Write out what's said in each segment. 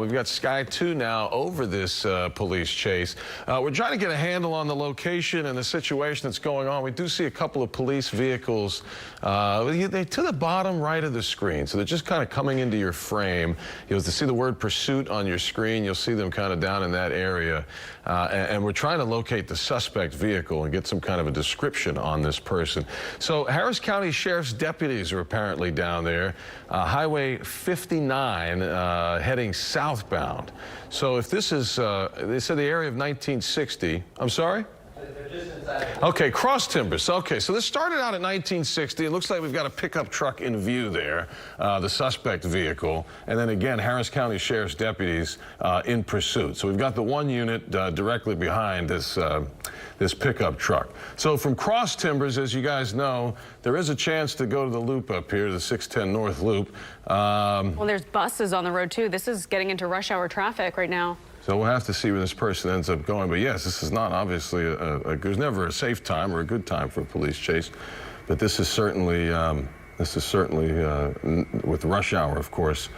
We've got Sky 2 now over this police chase. We're trying to get a handle on the location and the situation that's going on. We do see a couple of police vehicles. They're to the bottom right of the screen, so they're just kind of coming into your frame. You'll see the word pursuit on your screen. You'll see them kind of down in that area. And we're trying to locate the suspect vehicle and get some kind of a description on this person. So Harris County Sheriff's deputies are apparently down there. Highway 59 heading southbound. So if this is, they said the area of 1960. I'm sorry? Okay, cross timbers. Okay, so this started out at 1960. It looks like we've got a pickup truck in view there, the suspect vehicle, and then again Harris County Sheriff's deputies in pursuit. So we've got the one unit directly behind this this pickup truck. So from cross timbers, as you guys know, there is a chance to go to the loop up here, the 610 North Loop. Well, there's buses on the road too. This is getting into rush hour traffic right now. So we'll have to see where this person ends up going. But yes, this is not obviously there's never a safe time or a good time for a police chase. But this is certainly with rush hour, of course,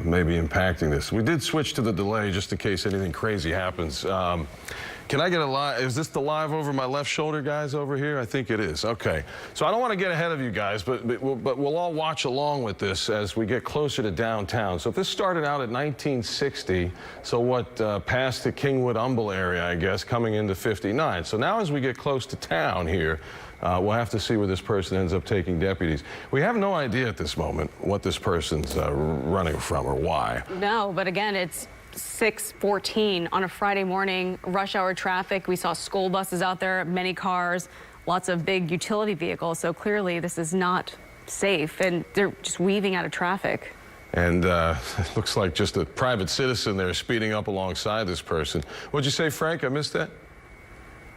maybe impacting this. We did switch to the delay just in case anything crazy happens. Can I get a live? Is this the live over my left shoulder, guys, over here? I think it is. Okay. So I don't want to get ahead of you guys, but we'll all watch along with this as we get closer to downtown. So if this started out at 1960, so what, past the Kingwood-Humble area, I guess, coming into 59. So now as we get close to town here, we'll have to see where this person ends up taking deputies. We have no idea at this moment what this person's running from or why. No, but again, it's 6:14 on a Friday morning, rush hour traffic. We saw school buses out there, many cars, lots of big utility vehicles. So clearly this is not safe, and they're just weaving out of traffic. And it looks like just a private citizen there speeding up alongside this person. What'd you say, Frank? I missed that?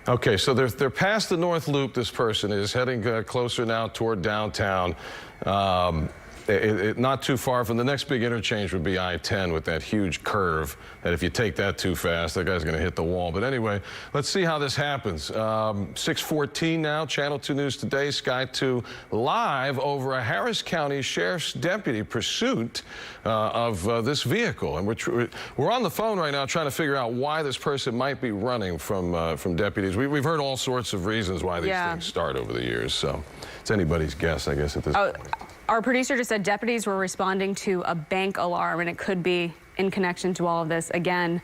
Okay, so they're past the North Loop. This person is heading closer now toward downtown. Not too far from the next big interchange would be I-10 with that huge curve. And if you take that too fast, that guy's going to hit the wall. But anyway, let's see how this happens. 6:14 now, Channel 2 News Today, Sky 2 live over a Harris County Sheriff's deputy pursuit of this vehicle. And we're on the phone right now trying to figure out why this person might be running from deputies. We've heard all sorts of reasons why these things start over the years. So it's anybody's guess, I guess, at this point. Our producer just said deputies were responding to a bank alarm, and it could be in connection to all of this. Again,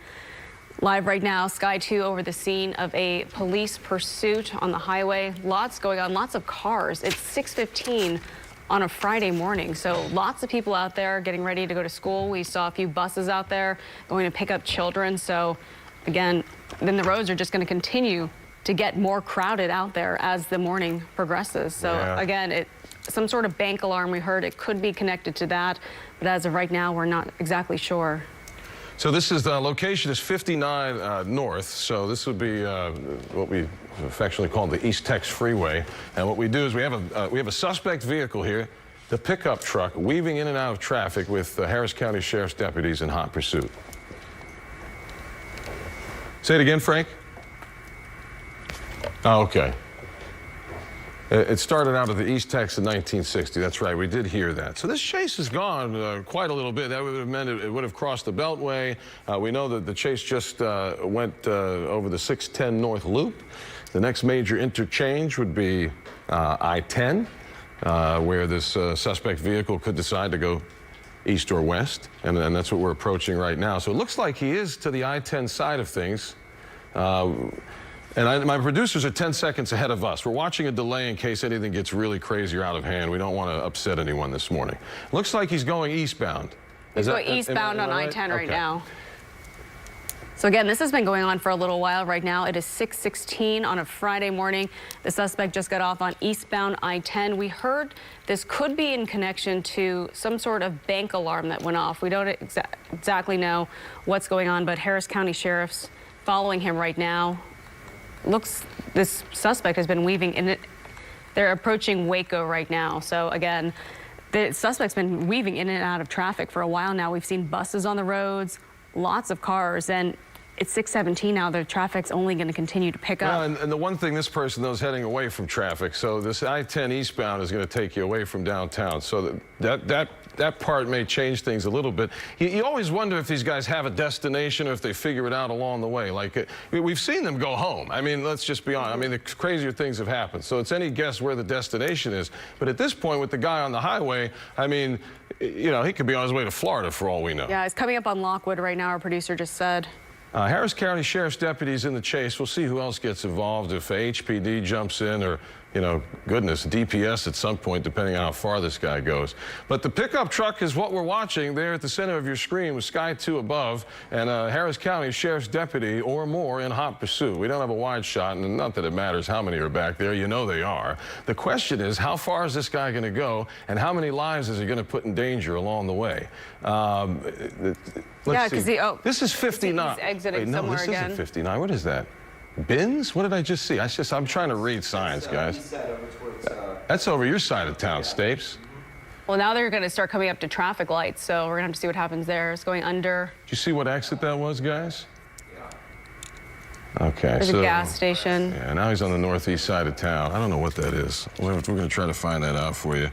live right now, Sky 2 over the scene of a police pursuit on the highway. Lots going on, lots of cars. It's 6:15 on a Friday morning, so lots of people out there getting ready to go to school. We saw a few buses out there going to pick up children. So again, then the roads are just going to continue to get more crowded out there as the morning progresses. So again, some sort of bank alarm we heard. It could be connected to that, but as of right now, we're not exactly sure. So this is the location is 59 North. So this would be what we affectionately call the East Tex Freeway. And what we do is we have a suspect vehicle here, the pickup truck, weaving in and out of traffic with Harris County Sheriff's deputies in hot pursuit. Say it again, Frank. Oh, okay. It started out at the East Tex in 1960. That's right. We did hear that. So this chase has gone quite a little bit. That would have meant it would have crossed the Beltway. We know that the chase just went over the 610 North Loop. The next major interchange would be I-10, where this suspect vehicle could decide to go east or west. And that's what we're approaching right now. So it looks like he is to the I-10 side of things. And my producers are 10 seconds ahead of us. We're watching a delay in case anything gets really crazy or out of hand. We don't want to upset anyone this morning. Looks like he's going eastbound. He's going eastbound on I-10 right now. So again, this has been going on for a little while right now. It is 6:16 on a Friday morning. The suspect just got off on eastbound I-10. We heard this could be in connection to some sort of bank alarm that went off. We don't exactly know what's going on, but Harris County Sheriff's following him right now. Looks this suspect has been weaving in it. They're approaching Waco right now. So again, the suspect's been weaving in and out of traffic for a while now. We've seen buses on the roads, lots of cars, and it's 6:17 now. The traffic's only going to continue to pick up. Well, and the one thing this person knows, heading away from traffic. So this I-10 eastbound is going to take you away from downtown. So that that part may change things a little bit. You always wonder if these guys have a destination or if they figure it out along the way. Like, we've seen them go home. I mean, let's just be honest. I mean, the crazier things have happened. So it's any guess where the destination is. But at this point, with the guy on the highway, I mean, you know, he could be on his way to Florida for all we know. Yeah, he's coming up on Lockwood right now, our producer just said. Harris County Sheriff's deputies in the chase. We'll see who else gets involved, if HPD jumps in or, you know, goodness, DPS at some point, depending on how far this guy goes. But the pickup truck is what we're watching there at the center of your screen with Sky 2 above and Harris County Sheriff's deputy or more in hot pursuit. We don't have a wide shot, and not that it matters how many are back there. You know they are. The question is, how far is this guy going to go, and how many lives is he going to put in danger along the way? Let's see. This is 59. He's exiting Wait, no, somewhere this again. isn't 59. What is that? Bins? What did I just see? I'm trying to read signs, guys. That's over your side of town, Stapes. Well, now they're going to start coming up to traffic lights, so we're going to have to see what happens there. It's going under. Did you see what exit that was, guys? Okay, There's a gas station. Yeah, now he's on the northeast side of town. I don't know what that is. We're going to try to find that out for you.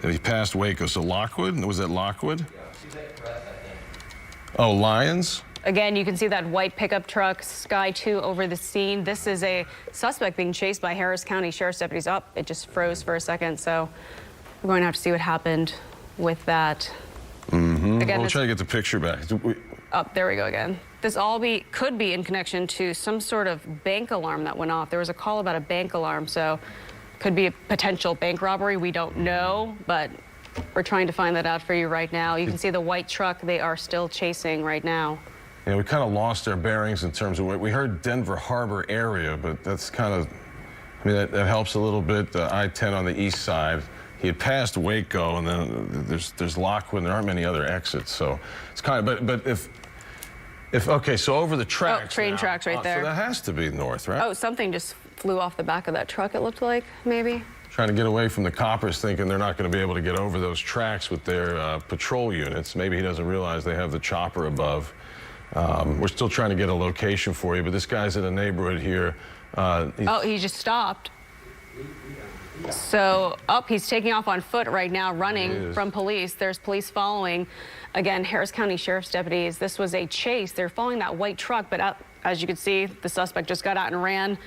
He passed Waco, so Lockwood? Was that Lockwood? Yeah, she's at Crest, I think. Oh, Lyons? Again, you can see that white pickup truck, Sky 2 over the scene. This is a suspect being chased by Harris County Sheriff's deputies. Up, it just froze for a second, so we're going to have to see what happened with that. Again, we'll try to get the picture back. Up, there we go again. This all could be in connection to some sort of bank alarm that went off. There was a call about a bank alarm, so could be a potential bank robbery. We don't know, but we're trying to find that out for you right now. You can see the white truck they are still chasing right now. Yeah, we kind of lost our bearings in terms of what we heard Denver Harbor area, but that's kind of, I mean, that helps a little bit. I-10 on the east side. He had passed Waco, and then there's Lockwood, and there aren't many other exits, so it's kind of, but if okay, so over the tracks. Oh, train now, tracks right there. So that has to be north, right? Oh, something just flew off the back of that truck, it looked like, maybe. Trying to get away from the coppers, thinking they're not going to be able to get over those tracks with their patrol units. Maybe he doesn't realize they have the chopper above. We're still trying to get a location for you, but this guy's in a neighborhood here. He just stopped. So, he's taking off on foot right now, running from police. There's police following. Again, Harris County Sheriff's deputies. This was a chase. They're following that white truck, but as you can see, the suspect just got out and ran.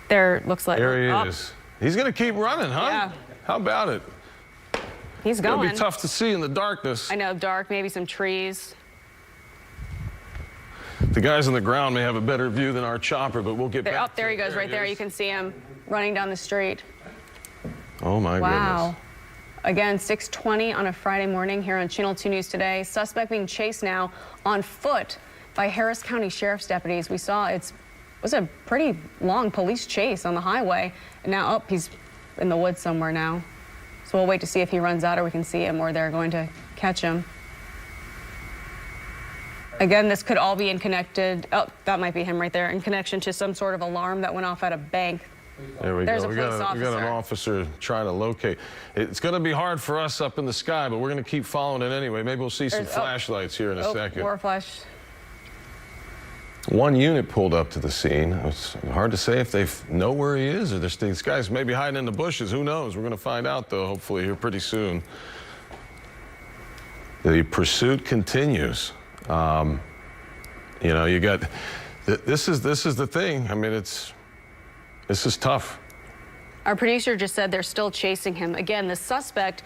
There looks like. There he is. He's going to keep running, huh? Yeah. How about it? He's going. It'll be tough to see in the darkness. I know, dark, maybe some trees. The guys on the ground may have a better view than our chopper, but we'll get back. There he goes, right there. You can see him running down the street. Oh, my Wow. goodness. Again, 6:20 on a Friday morning here on Channel 2 News Today. Suspect being chased now on foot by Harris County Sheriff's deputies. We saw it was a pretty long police chase on the highway. And now, he's in the woods somewhere now. So we'll wait to see if he runs out or we can see him or they're going to catch him. Again, this could all be in connected. Oh, that might be him right there. In connection to some sort of alarm that went off at a bank. There we There's go. a We police got an officer trying to locate. It's going to be hard for us up in the sky, but we're going to keep following it anyway. Maybe we'll see some flashlights here in a second. More flash. One unit pulled up to the scene. It's hard to say if they know where he is or these guys may be hiding in the bushes. Who knows? We're going to find out, though, hopefully here pretty soon. The pursuit continues. You know, you got this is the thing. I mean, this is tough. Our producer just said they're still chasing him. Again, the suspect,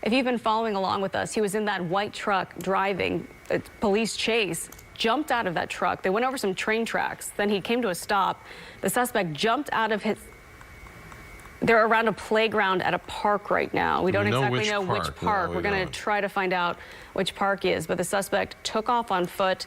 if you've been following along with us, he was in that white truck driving a police chase, jumped out of that truck. They went over some train tracks. Then he came to a stop. The suspect jumped out of his. They're around a playground at a park right now. We don't exactly know which park. We're going to try to find out which park he is. But the suspect took off on foot.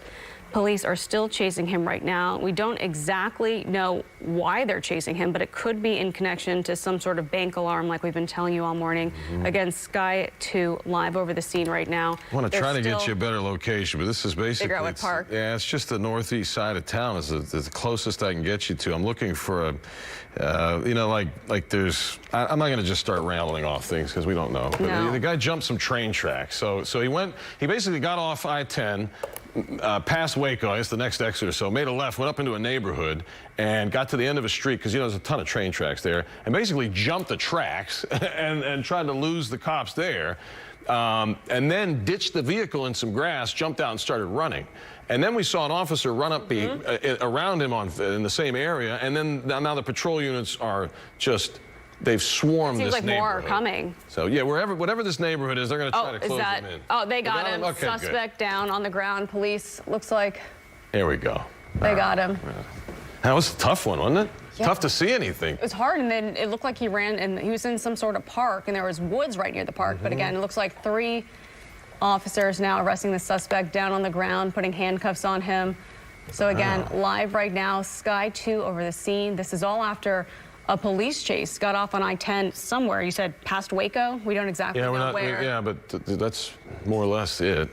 Police are still chasing him right now. We don't exactly know why they're chasing him, but it could be in connection to some sort of bank alarm like we've been telling you all morning. Again, Sky 2 live over the scene right now. I want to try to get you a better location, but this is basically... Figure out what park. Yeah, it's just the northeast side of town is the closest I can get you to. I'm looking for a, you know, like there's... I'm not going to just start rambling off things because we don't know. But the guy jumped some train tracks. So he basically got off I-10, past Waco, it's the next exit or so, made a left, went up into a neighborhood, and got to the end of a street, because, you know, there's a ton of train tracks there, and basically jumped the tracks and tried to lose the cops there, and then ditched the vehicle in some grass, jumped out and started running. And then we saw an officer run up around him in the same area, and then now the patrol units are just... They've swarmed this neighborhood. Seems like more are coming. So, yeah, whatever this neighborhood is, they're going to try to close them in. Oh, they got him. Okay, Suspect down on the ground. Police, looks like. Here we go. They got him. That was a tough one, wasn't it? Yeah. Tough to see anything. It was hard, and then it looked like he ran, and he was in some sort of park, and there was woods right near the park. But again, it looks like 3 officers now arresting the suspect down on the ground, putting handcuffs on him. So again, live right now, Sky 2 over the scene. This is all after a police chase got off on I-10 somewhere. You said past Waco? We don't exactly know where. Yeah, but that's more or less it.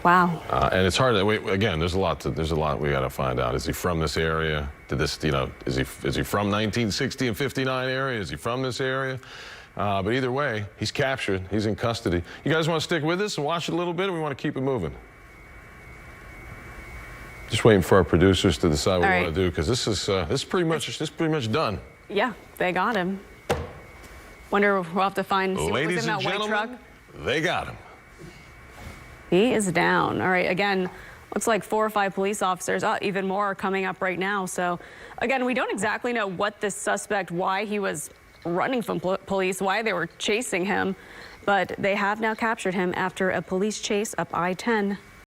Wow. And it's hard to again. There's a lot we got to find out. Is he from this area? Did this, you know, is he from 1960 and 59 area? Is he from this area? But either way, he's captured. He's in custody. You guys want to stick with us and watch it a little bit, or we want to keep it moving? Just waiting for our producers to decide what we want to do, because this is pretty much done. Yeah, they got him. Wonder we'll have to find. Ladies and gentlemen, they got him. He is down. All right, again, looks like 4 or 5 police officers. Even more are coming up right now. So, again, we don't exactly know what this suspect, why he was running from police, why they were chasing him, but they have now captured him after a police chase up I-10.